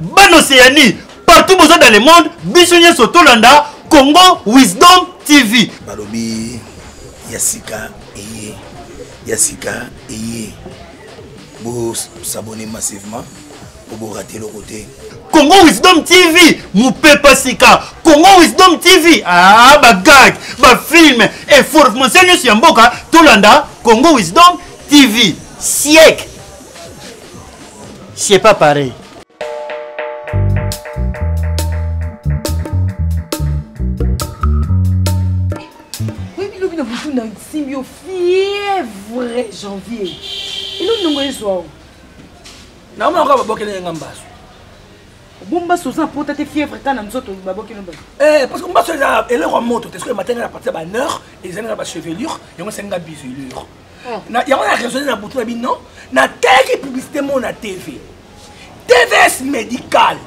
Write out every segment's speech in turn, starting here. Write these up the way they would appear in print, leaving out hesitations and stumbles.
Ban Océanie, partout besoin dans le monde, Bichonye Sotolanda, Congo Wisdom TV. Balobi, Yassika Eye. Yassika Eye. Vous s'abonnez massivement pour vous rater le côté. Congo Wisdom TV, Moupepa Sika, Congo Wisdom TV, ah, bagag, ba film, et formation sur Mboka, Tolanda, Congo Wisdom TV, siècle. C'est pas pareil. Oui, il y a beaucoup de simbio fièvre janvier. Il y a un soir. Non, mais encore pas qu'il y a un basse. Bomba sosa pour ta fièvre quand on saute au babo qui nous Parce que moi, c'est là, et là, on monte. Est-ce que le matin, à partir de 9h, ils ont la chevelure, et on s'est un bisulure. Il y a un raison de la boutique, non? Na telle publicité, mon na TV. TVS médical.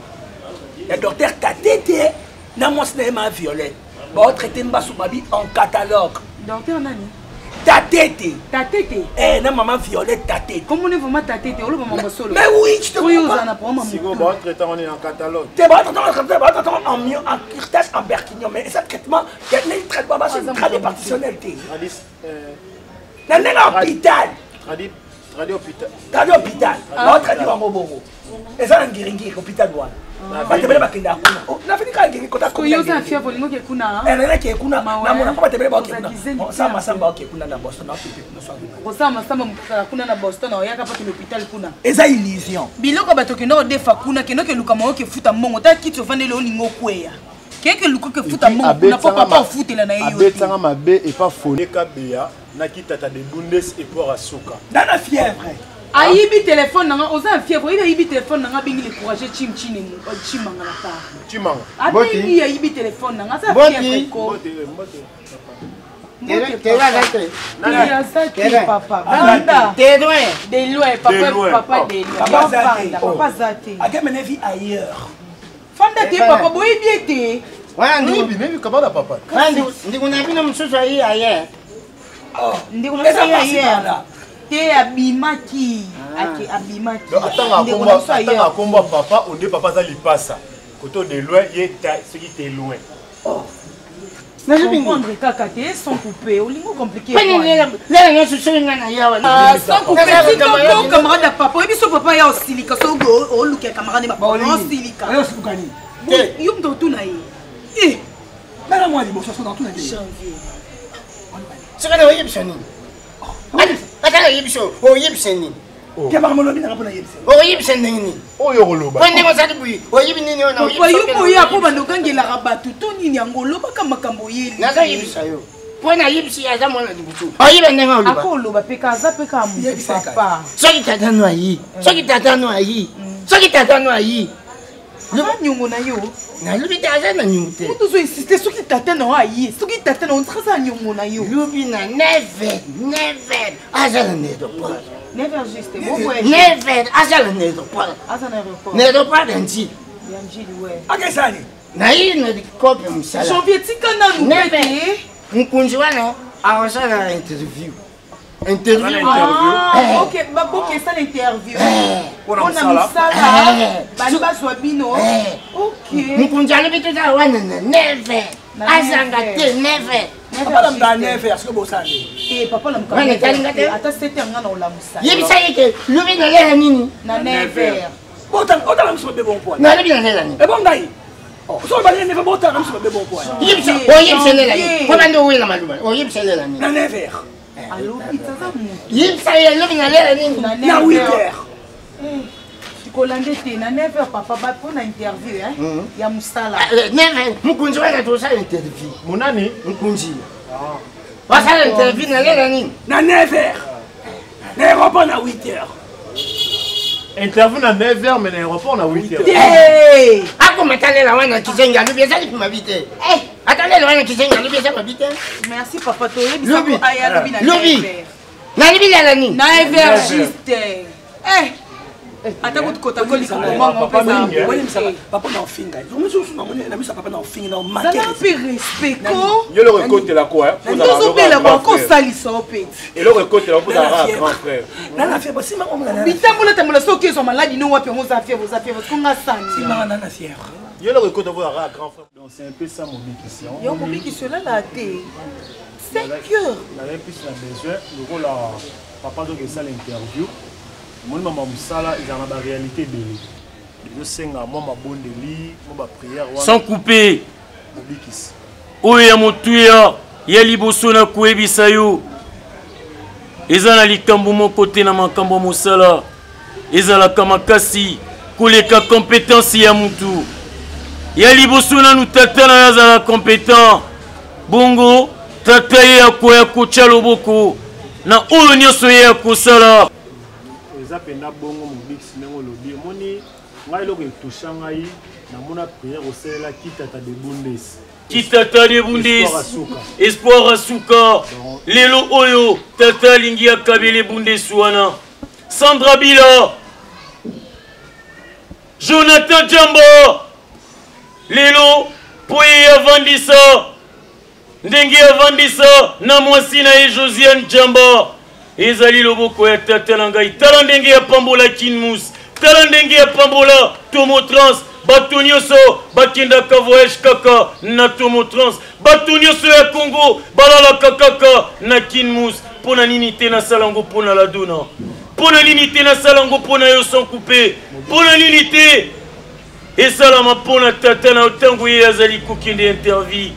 Le docteur Tatete, na mon cinéma violette. Bon, traiter Mbassou Babi en catalogue. Docteur Nani? Tatete. Tatete? Eh, na maman violette Tatete. Comment on est vraiment Tatete? On le maman solo. Mais oui, je te comprends. Si vous bon traitement, on est en catalogue. Tu vas traitement en mieux, en curtage, en berquignon. Mais ce traitement, il y a un traitement, c'est une traditionnelle. Dans l'hôpital. Radio hôpital. On traduit en Moboro. Et ça, on guérit l'hôpital. On te met la kenda kuna. Na fini ka ngiri kota kuna. Yo za fièvre lingo ke kuna. Na ke kuna. Na mona pa te ba ke kuna. Ça masamba ke kuna na Boston na pipe na so. Osa masamba kuna na Boston na yaka pa ke l'hôpital kuna. Eza illusion. Biloko bato ke no defa kuna ke no ke luka mo ke futa mongo ta kiti ofande le lingo kweya. Ke luka ke futa mongo na papa futela na yo. Abetsanga mabe et pas folie ka beya na kitata de bundes et pour asuka. Dans la fièvre. Ayibi téléphone nanga oza fièvre il ayibi téléphone nanga bingi le courage chimchine chimanga la ta chimanga atingi ayibi téléphone nanga sa fièvre ko papa banda de loin papa zate a gagné vie ailleurs fanda te papa boyi biete wani bibi comment la papa ndikuna bino msusu ayi ayer ndikuna sa ayer te abimaki ake abimaki atanga komba papa on dit papa za lipasa koto de loin yeta ce qui est loin mais je comprendre kaka te sans couper au lingo compliqué là nga susu ngana yawa sans couper si ton camarade à papa et biso papa ya osilika so go o luka camarade ba osilika ayo sukani yum to tuna eh mais moi limoso so dans tout na janvier sikana oyebisani atala yebisho oyebisani Kema kama lobi na rapona yebise. Oyebisani nini oyo koloba wende ngosali buyi oyebi nini ona oyebisani oyo ya po bandokangela rabatu to nini angolo baka makambo yeli naza yebisa yo pona yebisi aza mwana libutu oyeba ndenga oloba akoloba peka aza peka mu papa soki tatano ayi Luba nyungu na yo. Na lubi ta aza na nyungu te. Mutu zo insister soki tatano ayi. Soki tatano on traza nyungu na yo. Lubi na never. Aza na nedo. Never juste. Never aza na nedo. Aza na aéroport. Nedo pa danti. Yanjili ouais. Akesani. Na yi na kopi msala. Sovietika na nupete. Mkunzi wana awasala interview. Ok, ok, ça l'interview. On a mis ça là. Baliba Swabino. Ok. Mkunjalo bitu za wana na never. Azanga te never. Papa la mda never est-ce que vous savez? Eh papa la mka. Wana talinga te. Ata c'était ngana na ulamusa. Yebisa yeke lubi na lela nini? Na never. Autant la mso be bon point. Na lubi na lela nini? E bon dai. Oh, so ba never autant la mso be bon point. Yebisa, oyebisa lela nini? Kwa bando wela maluba. Oyebisa lela nini? Na never. Allô, pizza mu. Yebisa yele lubi na lela nini? Na 8h. Kolande te na never papa ba pour na interview hein. Ya musala. Never. Mkunzi wana to sa interview. Munani? Mkunzi. Wasala interview na lela nini? Na never. Na aéroport na 8h. Interview na 9h mais l'aéroport on a 8h. Hey! Ako matalela wana kizenga lubi ezali kuma bite. Atalela wana kizenga lubi ezali mabite. Merci papa to yebisa ko aya lubi na Lubi. never. Na lubi lela nini? Na never juste. ata kuti kota koli papa na ofinga na miso papa na ofinga na omake zala mpe respect ko yo loko ekotela quoi tozobela banko osalisa o peti eloko ekotela kozala grand frère nana fièvre simanga omona bitambola soki ezwa maladi no wapi yango oza fièvre konga sani simanga nana fièvre yo loko ekotela kozala grand frère donc c'est un peu ça mobikisi yo mobikisi olala te 5 heures nalai plus na besoin lokola papa donc esala interview omoni mama mosala ezala na baréalité ebele ezosenga mwa mabondeli mwa baprière wana sans couper mobikisi oyo ya motuya ya liboso na koyebisa yo eza na likambo moko te na makambo mosala ezalaka makasi koleka kompétence ya mutu ya liboso nanu tata na yo azala compétent bongo tata ye akoya kotya loboko na oyo nyonso ye akosala eza mpenza bongo mobikisi ndenge olobi omoni ngai eloko etoucha ngai namona prière osalela kitata de bundesi kitata de bundesi espoir asuka lelo oyo tata alingi akabele bundesi wana Sandra Bila Jonathan Jamba lelo po ye avandisa ndenge avandisa na mwasi na ye Josiane Jamba ezali loboko ya tata na ngai tala ndenge ya pambola Kinmus tala ndenge ya pambola Tomotrans bato nyonso bakendaka voyage kaka na Tomotrans bato nyonso ya Congo balalaka kaka na Kinmus mpona nini te nasala yango mpona ladona mpona nini te nasala yango mpona yo sans couper mpona nini te esalama mpona tata na ntango ye azali kokende interview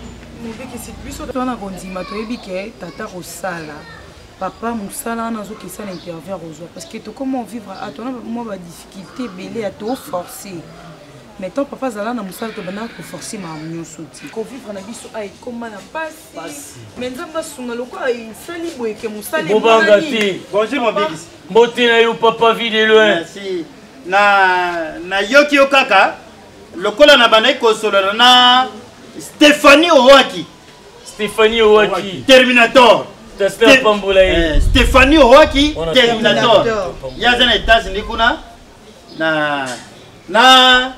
mobikisi biso twana kondima toyebi ke tata kosala papa mosala wana azokesala interview akozwa parce que tokoma vivre atona mwa badifficulté ebele ya toforce mais tant papa azala na mosala tobandaka koforce makambo nyonso ti kovivre na biso ekoma na pasi mais nzambe asunga lokola esali boyeke mosala bobanga te bonjour mobikisi mbote na yo papa vide loin merci na yoki yo kaka lokola na bandaki kosolola na Stéphanie Owaki Terminator Stéphanie Owaki Terminator yaza na États-Unis kuna na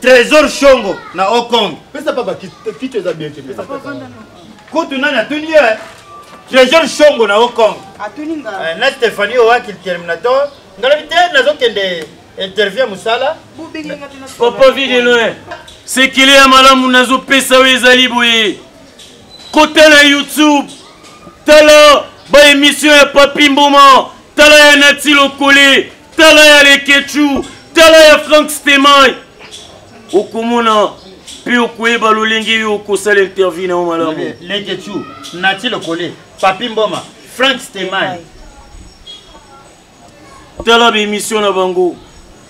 Trésor Shongo na Hong Kong pesa papa kitu eza bien te pesa kutu nani atuni ye Trésor Shongo na Hong Kong atuninga na Stéphanie Owaki Terminator ngalabi te nazokende interview musala papa vide loin sekele ya malamu nazopesa oyo ezali boye kota na YouTube tala baémission ya Papi Mboma tala ya Nati Lokole tala ya Lekechu tala ya Frank Stemai okomona mpe okoyeba lolenge yo okosala interview na yo malamu Lekechu Nati Lokole Papi Mboma Frank Stemai tala baémission na bango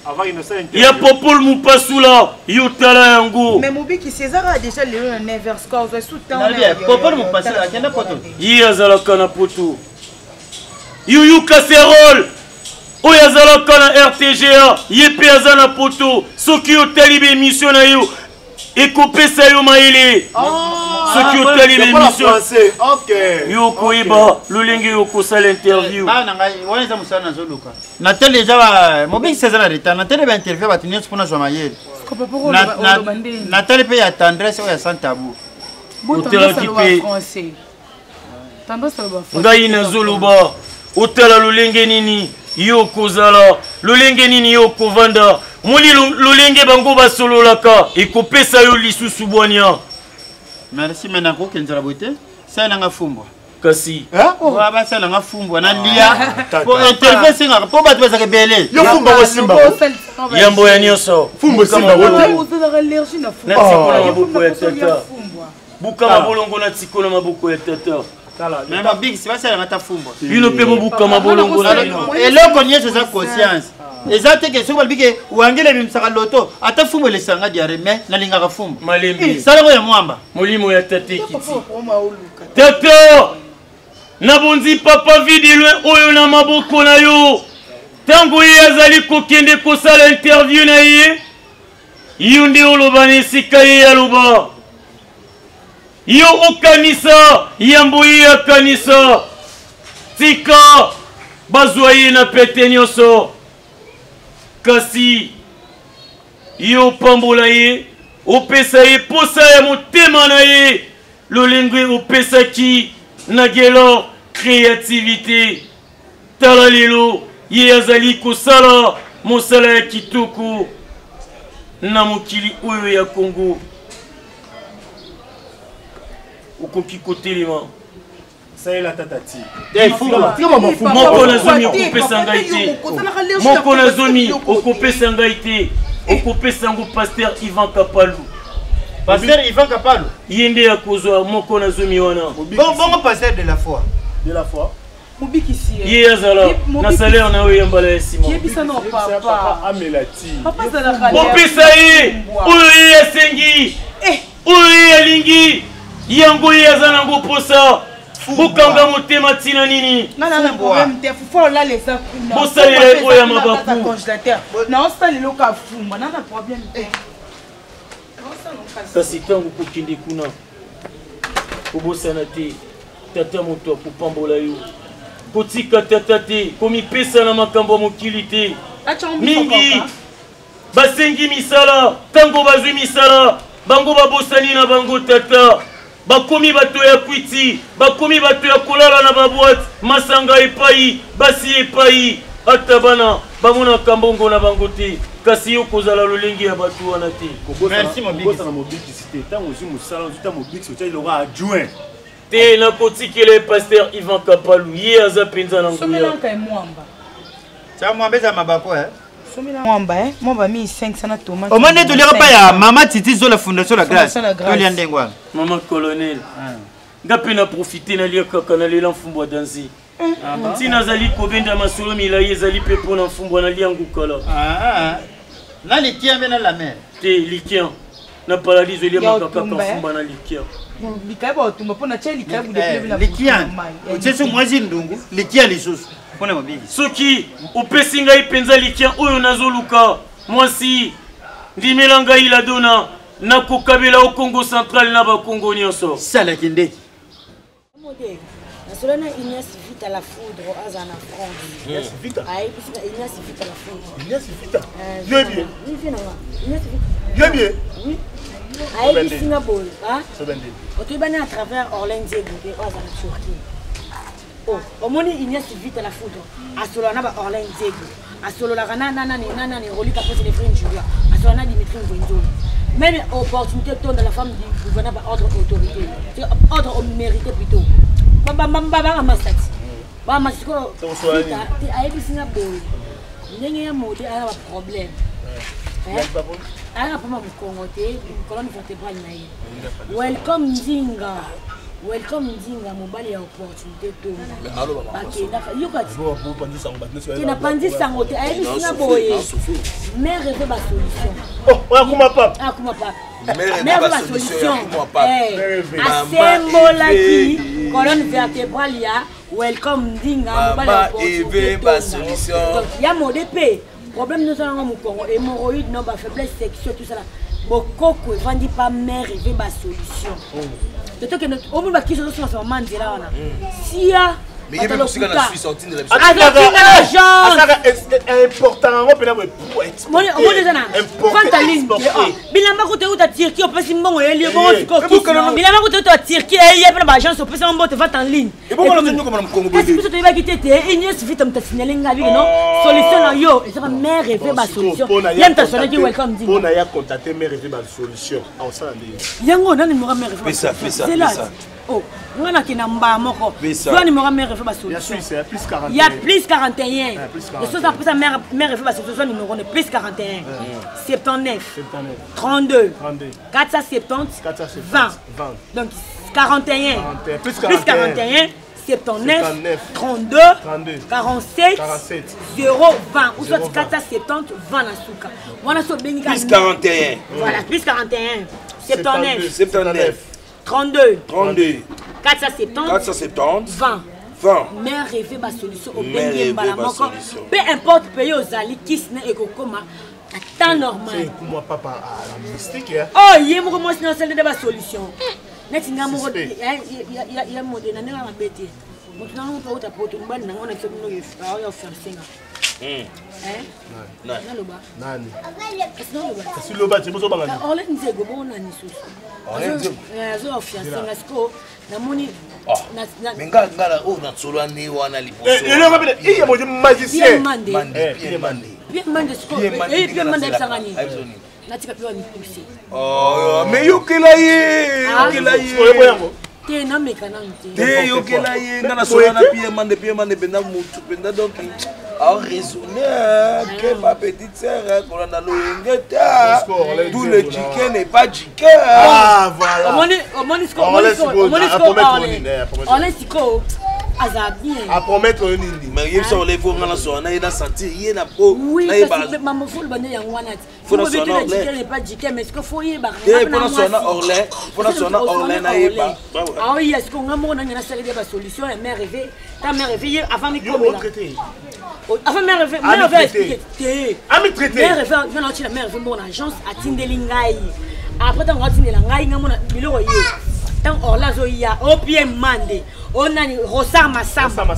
avant innocent ya Popol Mupasula yo tala yango mais mobikisi ezaka déjà lelo na 9h score ozwa sous temps Popol Mupasula akenda poto ye azalaka na poto Yuyu Casserole oyo azalaka na RTGA ye mpe aza na poto soki otali baémission na yo ekopesa yo mayele soki otali baémission yo koyeba lolenge yo kosala interview na ngai wana eza mosala nazoluka natali eza mobikisi eza na retard natali bainterview bato nyonso mpona zwa mayele natali mpe ya tendresse oyo ya sans tabou otalaki mpe ngai nazoloba otala lolenge nini yo kozala lolenge nini yo kovanda moli lolenge bango basololaka ekopesa yo lisusu bwania merci me nakokenzela boye te sala nanga fumbwa kasi basala nanga fumbwa na ndia po interview esengaka mpo bato bazaka ebele yo fumba kosimba yambo ya nyonso fumba osimba ozalaka allergie na na tiko na maboko ya tata buka mabolongo na tiko na maboko ya tata me babikisi basalanga ta fumbwa bino mpe bobuka mabolongo na bino eloko nyonso eza conscience eza teke soki balobike wangele ebimisaka loto ata fumbwa elesanga diare me nalingaka fumbwa malembe salango ya mwamba molimo ya tata ekiti tata nabonzi papa vide loin oyo na maboko na yo ntango ye azali kokende kosala interview na ye yo nde oloba na esika ye aloba yo okanisa yambo ye akanisa tika bazwa ye na pete nyonso kasi yo pambola ye opesa ye posa ya motema na ye lolenge opesaki na gelo créativité tala lelo ye azali kosala mosala ya kitoko na mokili oyo ya Congo okoki kotelema saela tatati moko na zomi okopesa ngai te moko na zomi okopesa ngai te okopesa ngo pasteur Ivan Kapalu Pasteur Ivan Kapalu yende ya kozwa moko na zomi wana bon pasteur de la foi Mobikisi ye azala na salaire na oyo yambala ya Simon yebisa no papa amelati papa zala opesa ye oyo ye asengi oyo ye alingi yango ye aza nango posa bokanga motema ntina nini bosalela oyo ya mabaku naosalela okafumba nana problème te kasi ntango kokende kuna kobosana te tata moto akopambola yo kotika tata te komipesa na makambo ya mokili te mingi basengi misala ntango bazwi misala bango babosani na bango tata bakomi bato ya kwiti bakomi bato ya kolala na babwate masanga epai basi epai ata bana bamonaka mbongo na bango te kasi yo kozala lolenge ya bato wana te kobosana mobikisi te ntango ozwi mosala ozuta mobikisi otya iloko adjoint te nakotikela pasteur Ivan Kapalu ye aza mpenza na nguya mwamba mi 500 na tomate omane toliaka pa ya mama Titi zo la fondation la grâce tolia ndengwa mama colonel nga mpe na profite nalia kaka nalela mfumbwa danzi ntina azali kobenda masolo milai ezali mpe mpo na mfumbwa nalia ngukala na likia mpe na la mer te likia na paradiso eliamaka kaka mfumba na likia likayeba otumba mpo na tia likayebu likia otieso mwasi ndungu likia lisusu mpona mobiki soki opesi ngai mpenza likia oyo nazoluka mwasi ndimela ngai ladona nakokabela o Congo central na bakongo nyonso salaki ndeki nasolana Ignace Vita la foudre aza na France Ignace Vita Ignace Vita la foudre Ignace Vita yo bien yo bien ayebisi nga boye otoyebani à travers Orlin Diego mpe oyo aza na Turquie omoni Ignace Vita la foudre asolana ba Orlin Diego asololaka nanani rolika mposi Nefrine Julia asolana Dimitri Ngwenzolo même opportunité tonda la femme du gouvernement par ordre autorité ordre mérité plutôt banga masati bamasiko ayebisi nga boye ndenge ya mode aya ba problème aya pama mokongo te colonne vertébrale na ye welcome Nzinga mobali ya opportunité tonda bakendaka yokati napandi sango te ayebisi nga boye mère rêve basolution akuma papa mère basolution asembolaki colonne vertébrale ya welcome Nzinga mobali ya opportunité tonda ya mode pe problème nous avons au Congo hémorroïdes non ba faiblesse sexuelle tout ça là bokoko evandi pas mère rêve basolution de to que au monde qui se sont en mandela wana sia mais il y a aussi dans la Suisse sortie de la important on peut avoir pour exporter bilamba ko te uta Turquie o pesi mbongo yeli bongo tiko bilamba ko te uta Turquie e yepe na ba agence o pesi mbongo te va en ligne et bon on nous comme Congo est-ce que tu vas quitter te Ignace Vita mta signaler ngabi non solution na yo et ça va mère rêver ba solution yem ta sonner ki welcome dit on a ya contacter mère rêver ba solution en ça yango na numéro mère rêver fais ça oh on a qui n'a pas moko soit numéro mère rêver ba solution il y a plus 41 les choses après ça mère rêver ba solution numéro ne plus 41 79 32 470 20 donc 41 plus 41 79 32 47 0 20 ou soit 470 20 na suka wana so bengi plus 41 voilà plus 41 79 32 470 20 mère rêver ba solution au bengi mbala moko peu importe pays ozali kisne ekokoma temps normal pour moi papa la mystique oh yemo mo sina celle de ba solution neti ngamo ya modena nenga mabete motu nango po uta poto mbali nango na tsono yo fa yo fa singa Nani? Kasi loba tu bozo banga. Orlin Nzego bon nani susu. Orlin Nzego. Zo fiancé ngasko namoni Menga ngala o na tsolo ani wana liposo. Ele ngapela iye mo magicien. Pierre Mande sko. Pierre Mande sangani. Natika pio ni pousser. Oh, mais yokela ye. Te na meka na nte. Te yokela ye ngana sola na Pierre Mande benda mutu benda donc a raisonné que ma petite sœur kolanda loengeta. Tout le chicken n'est pas chicken. Ah voilà. Omoni sko. Aza bien. À promettre nini. Mais il sont les ngana sola na ina sentir ye na po. Oui, parce que maman faut le bonner yang wana. Faut le chicken n'est pas chicken mais ce que faut y ba. Pour na sona Orlin na yeba. Ah oui, est-ce qu'on a mon na série de solution et mère rêvé. Ta mère réveillée avant de comment traiter. Avant mère rêvé expliquer. Ami traiter. Mère rêvé non la mère rêvé mon agence à Tindelingai. Après tant on tindela ngai ngamona biloko ye. Tant Orla zoya au pied mandé. On a Rosa Massamba.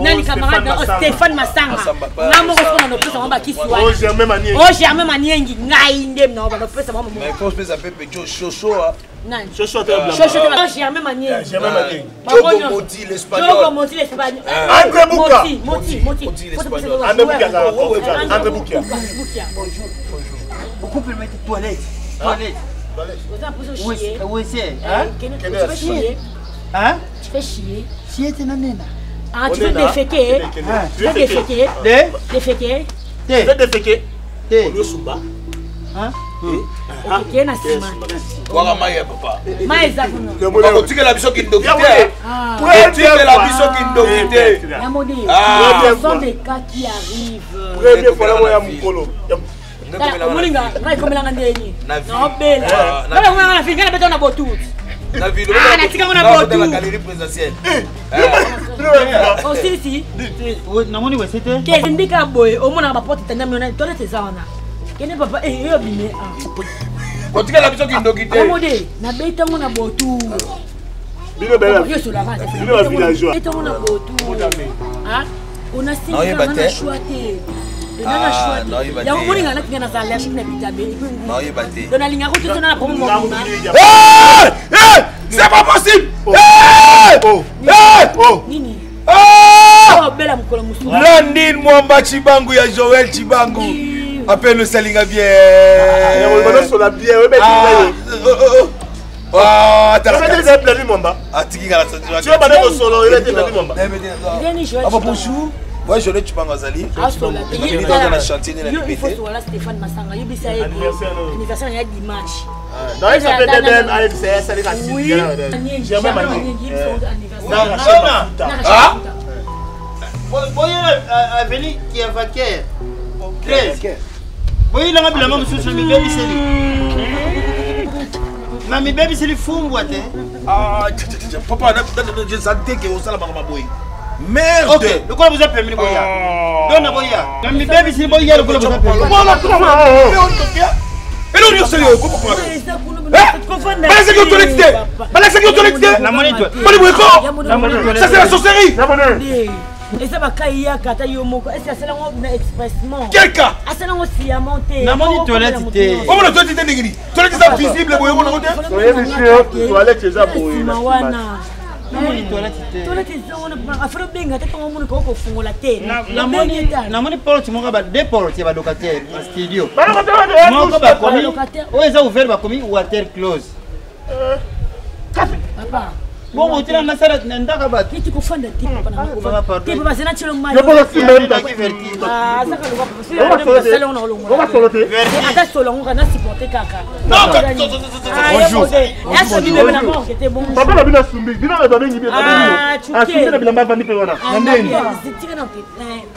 Nani camarade Stéphane Massanga. Namo ko na pesa mamba kisiwa. Oh Germain Maniengi. Oh Germain Maniengi ngai ndem na ba pesa mamba. Mais faut pesa pepe Chocho. Nani? Chocho te blanc. Chocho Germain Maniengi. Germain Maniengi. Choco Moti l'espagnol. Choco Moti l'espagnol. André Bouka. Moti l'espagnol. André Bouka. Bonjour. Beaucoup plus mettre toilette. Où c'est? Hein? Tu fais chier. Chier, tu n'en es pas. Ah, tu veux déféquer? Tu veux déféquer? Déféquer? Tu veux déféquer? Au lieu Sumba. Hein? Ok, na sima. Waka maya papa. Maïza. Tu la biso qui ndokite. Tu la biso qui ndokite. Yamodi. Ce sont des cas qui arrivent. Premier fois là, il y a Mukolo. Molinga, na ikomela ndeni. Na bela. Bala ngana finga na beto na botu. Na ville. Ah, na tika ngona botu. La galerie présidentielle. Oh si. Namoni we c'était. Ke ndika boy, omona ba porte tanda miona toilette zawana. Kene papa yo bime Quand tu la biso qui ndokite. Amode, na beta ngona botu. Bino bela. Yo sur la race. Bino la villageois. Beta ngona botu. Ah, on a singa na choité. Nana choité. Ya moninga na kina za allergique na bitabe. Non, il batté. Dona linga ko tona na pomo mo. C'est pas possible. Nini? Oh, bela mukolo musu. Landine Mwamba Chibangu ya Joël Chibangu. Appelle le Salinga bien. On sur la bière, oui, mais ah, t'as fait des blagues, Mwamba. Ah, tu vas pas aller au solo, il a été blagues, Mwamba. Ah, bonjour. Ouais, Joël Chibangu Azali. Ah, solo. Il est dans la chantier de la liberté. Il faut sur la Stéphane Massanga. Il y a anniversaire, il y a dimanche. Non, il s'appelle Dedem, AMCS, ça les racines. Oui, j'ai même anniversaire. Ah? Voyez Avenue qui est vacaire. 13. Voyez là, ma maman me soucie, mais baby c'est lui. Mami baby c'est lui fou, moi, ah, papa, je sentais que vous allez ma boy. Merde! Ok, de quoi vous avez permis de boya? Donne boya. Mami baby c'est boya, de quoi vous avez permis? Et l'on est sérieux, comment on ça c'est la sorcellerie! Et ça va cailler à Katayomoko. Et ça c'est là expressement. Quel cas? Ah, c'est là aussi à monter. La monnaie toilette était. Comment la toilette était négrée? Toilette est visible, vous voyez, soyez monsieur, toilette est à boy. Toilette est à faire bien, tu as mon coco fond la tête. La monnaie porte, mon gars, des portes, il y a des locataires en studio. Mon gars, où est-ce que ouvert, commis water close. Papa. Bon, on tient la salle d'Andakaba. Qui tu confonds de type? Tu peux passer naturellement. Je peux aussi même pas qui vertige. Ah, ça va le voir. On va soloter. Attends, solo, on va supporter caca. Bonjour. Papa la bina sumbi, bina la bina ngibi. Ah, tu sais. La bina ma vandi pe wana.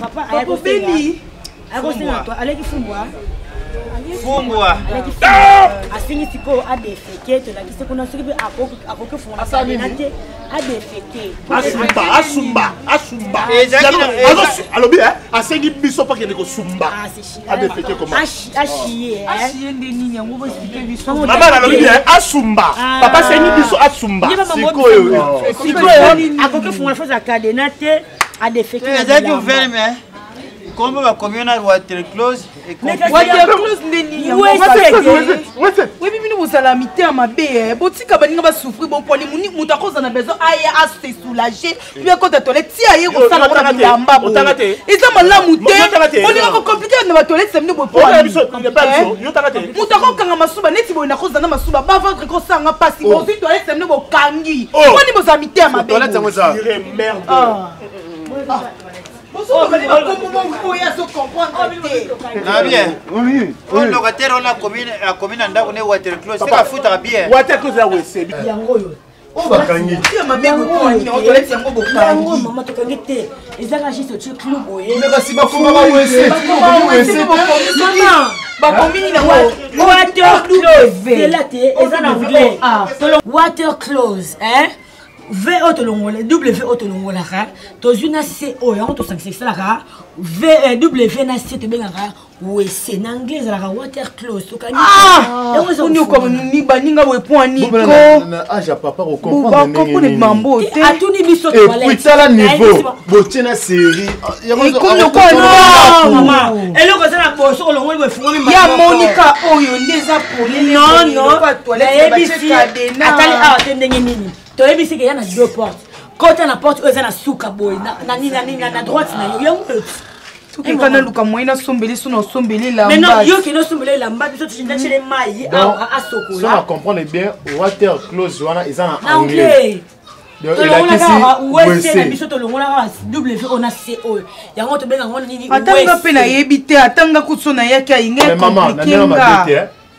Papa, allez allez qui fumboa. Fumboa. Asingi tiko adefeke to la kise kuna siribe akoko fumboa. Adefeke. Asumba. Alors bien, asengi biso pa kende ko sumba. Adefeke comment? Achier. Maman la bien, asumba. Papa sengi biso asumba. Sikoyo. Akoko fumboa chose akadenate adefeke. Vous avez ouvert mais Comment va communal water close et water close ndeni oui mimi vous allez amité à ma bé botika baninga ba souffrir bon poni muta koza na besoin aya a se soulager lui quand ta toilette si aye ko sala na bilamba bo eza malamu te on est compliqué na ba toilette c'est bo poni muta ko kanga masuba neti bo na koza na masuba ba ventre ko sanga pasi bo si toilette c'est bo kangi poni bo amité à ma bé toilette c'est ça merde Ah bien. Oui. On locataire on la commune anda on est water close. C'est la foutre bien. Water close là oui c'est bien. On va kangi. Tu m'as bien compris. On toilette yango bo kangi. Maman to kangi te. Ezaka juste tu club boye. Mais ba si ba ko ba wese. Maman. Ba commune na water close. C'est là te ezana anglais. Water close, hein? V autolongola W autolongola ka to juna CO ya to 56 la ka V W na C to benga ka we c'est en anglais la ka water close to ka on est comme ni baninga we point ni ko ah ja papa ko comprendre ni mambo te atuni biso to et puis ça la niveau botina série ya ko maman et le ko ça na ko so longo we funga mi ya Monica oyo ndeza pour non toilette atali ah tendenge nini tu as vu qu'il y a deux portes. Quand tu as la porte, il y a la souka boy. Na droite, il y a un peu. Quand luka moina sombeli sono sombeli la. Mais non, yo qui no sombeli la mba, tu tu n'as les mailles à sokola. Ça comprendre bien, water close wana ils en anglais. Donc il a dit c'est biso to longola W on a CO. Ya ngoto benga ngona nini. Atanga pe na yebite, atanga kutsona yake inga compliqué. Mais maman,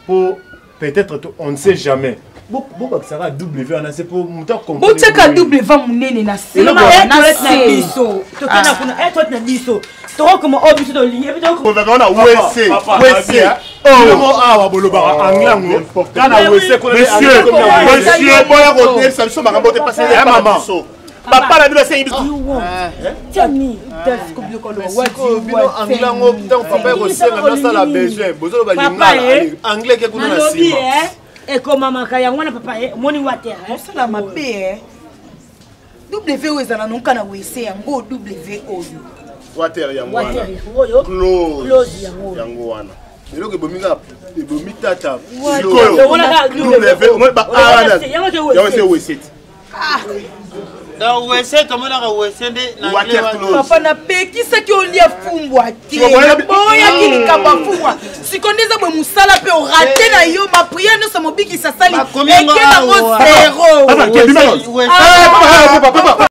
pour peut-être on ne sait jamais. Beaucoup ça va W on c'est pour monter comme bon tu as W munene na C na biso to kana kuna toi na biso to comme obiso to ligne et donc on a WC oh ah wa boloba anglais kana WC ko monsieur boya ko te ça biso makambo te passer maman papa la biso c'est biso tieni desco bloko lo wa anglais ngo tant papa ko senga na sala besoin bozo ba lingala anglais ke kuna na sima et comme maman kaya ngwana papa moni water ça la mabe W ezana nonka na WC yango W oyo water ya mwana oyo close yango wana eloko ebominga ebomi tata donc WC comment la WC de papa na peki saki olia fumbwa te boya kilikamba fumbwa sikondeza bwe musala pe o raté na yo ma prière no sa mobiki sa sali ekena mo zéro papa